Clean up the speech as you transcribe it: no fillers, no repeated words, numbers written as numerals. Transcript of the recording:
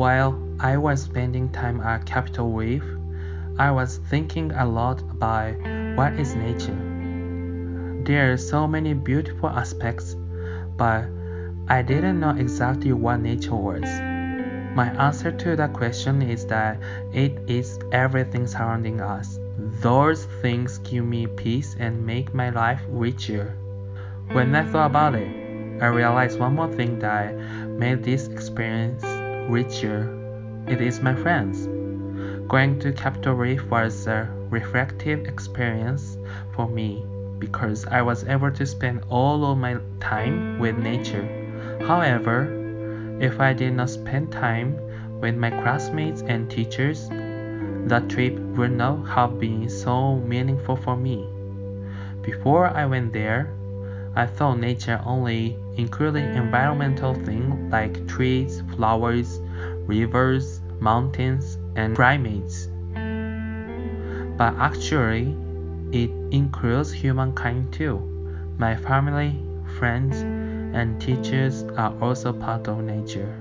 While I was spending time at Capitol Reef, I was thinking a lot about what is nature. There are so many beautiful aspects, but I didn't know exactly what nature was. My answer to that question is that it is everything surrounding us. Those things give me peace and make my life richer. When I thought about it, I realized one more thing that made this experience richer. It is my friends. Going to Capitol Reef was a reflective experience for me because I was able to spend all of my time with nature. However, if I did not spend time with my classmates and teachers, the trip would not have been so meaningful for me. Before I went there, I thought nature only included environmental things like trees, flowers, rivers, mountains, and primates. But actually, it includes humankind too. My family, friends, and teachers are also part of nature.